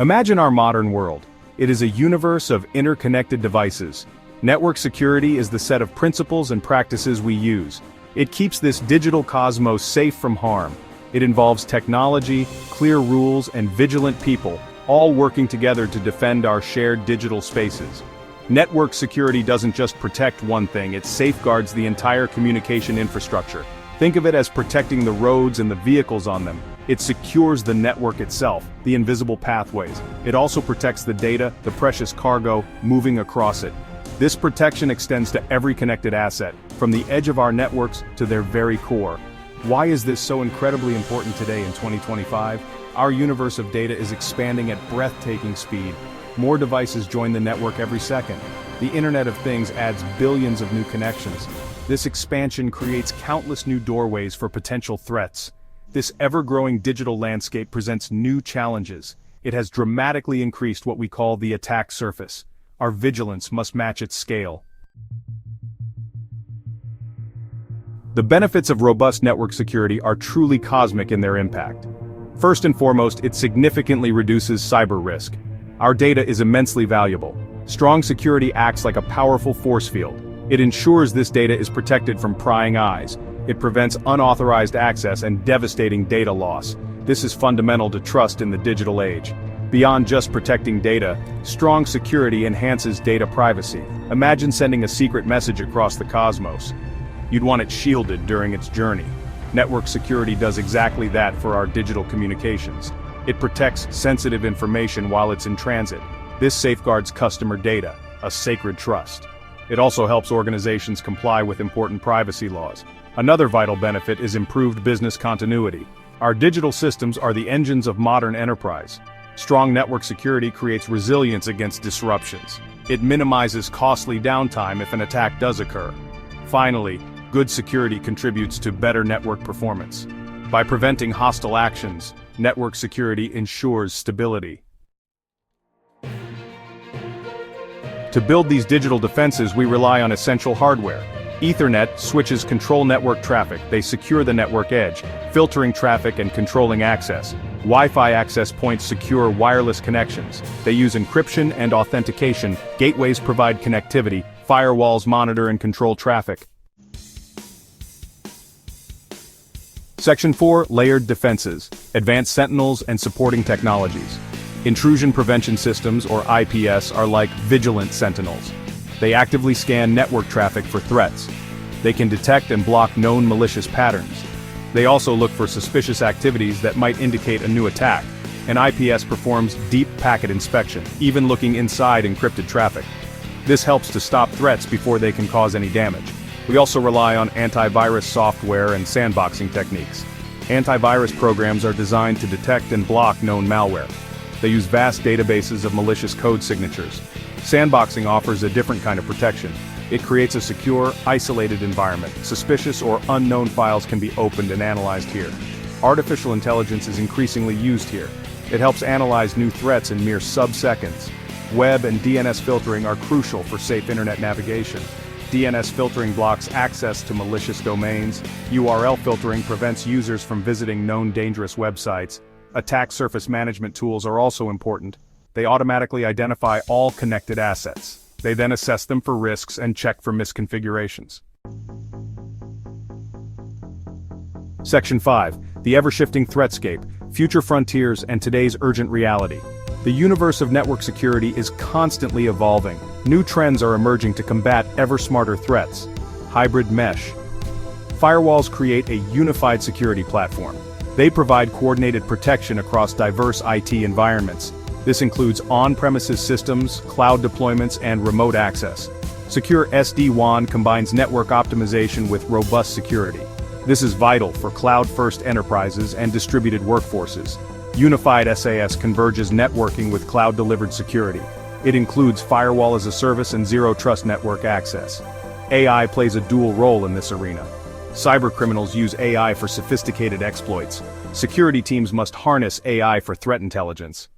Imagine our modern world. It is a universe of interconnected devices. Network security is the set of principles and practices we use. It keeps this digital cosmos safe from harm. It involves technology, clear rules, and vigilant people, all working together to defend our shared digital spaces. Network security doesn't just protect one thing, it safeguards the entire communication infrastructure. Think of it as protecting the roads and the vehicles on them. It secures the network itself, the invisible pathways. It also protects the data, the precious cargo, moving across it. This protection extends to every connected asset, from the edge of our networks to their very core. Why is this so incredibly important today in 2025? Our universe of data is expanding at breathtaking speed. More devices join the network every second. The Internet of Things adds billions of new connections. This expansion creates countless new doorways for potential threats. This ever-growing digital landscape presents new challenges. It has dramatically increased what we call the attack surface. Our vigilance must match its scale. The benefits of robust network security are truly cosmic in their impact. First and foremost, it significantly reduces cyber risk. Our data is immensely valuable. Strong security acts like a powerful force field. It ensures this data is protected from prying eyes. It prevents unauthorized access and devastating data loss. This is fundamental to trust in the digital age. Beyond just protecting data, strong security enhances data privacy. Imagine sending a secret message across the cosmos. You'd want it shielded during its journey. Network security does exactly that for our digital communications. It protects sensitive information while it's in transit. This safeguards customer data, a sacred trust. It also helps organizations comply with important privacy laws. Another vital benefit is improved business continuity. Our digital systems are the engines of modern enterprise. Strong network security creates resilience against disruptions. It minimizes costly downtime if an attack does occur. Finally, good security contributes to better network performance. By preventing hostile actions, network security ensures stability. To build these digital defenses, we rely on essential hardware. Ethernet switches control network traffic. They secure the network edge, filtering traffic and controlling access. Wi-Fi access points secure wireless connections. They use encryption and authentication. Gateways provide connectivity. Firewalls monitor and control traffic. Section 4, Layered Defenses, Advanced Sentinels and Supporting Technologies. Intrusion prevention systems, or IPS, are like vigilant sentinels. They actively scan network traffic for threats. They can detect and block known malicious patterns. They also look for suspicious activities that might indicate a new attack. An IPS performs deep packet inspection, even looking inside encrypted traffic. This helps to stop threats before they can cause any damage. We also rely on antivirus software and sandboxing techniques. Antivirus programs are designed to detect and block known malware. They use vast databases of malicious code signatures. Sandboxing offers a different kind of protection. It creates a secure, isolated environment. Suspicious or unknown files can be opened and analyzed here. Artificial intelligence is increasingly used here. It helps analyze new threats in mere sub-seconds. Web and DNS filtering are crucial for safe internet navigation. DNS filtering blocks access to malicious domains. URL filtering prevents users from visiting known dangerous websites. Attack surface management tools are also important. They automatically identify all connected assets. They then assess them for risks and check for misconfigurations. Section 5, the ever-shifting threatscape, future frontiers and today's urgent reality. The universe of network security is constantly evolving. New trends are emerging to combat ever-smarter threats. Hybrid mesh. Firewalls create a unified security platform. They provide coordinated protection across diverse IT environments. This includes on-premises systems, cloud deployments, and remote access. Secure SD-WAN combines network optimization with robust security. This is vital for cloud-first enterprises and distributed workforces. Unified SAS converges networking with cloud-delivered security. It includes firewall as a service and zero-trust network access. AI plays a dual role in this arena. Cybercriminals use AI for sophisticated exploits. Security teams must harness AI for threat intelligence.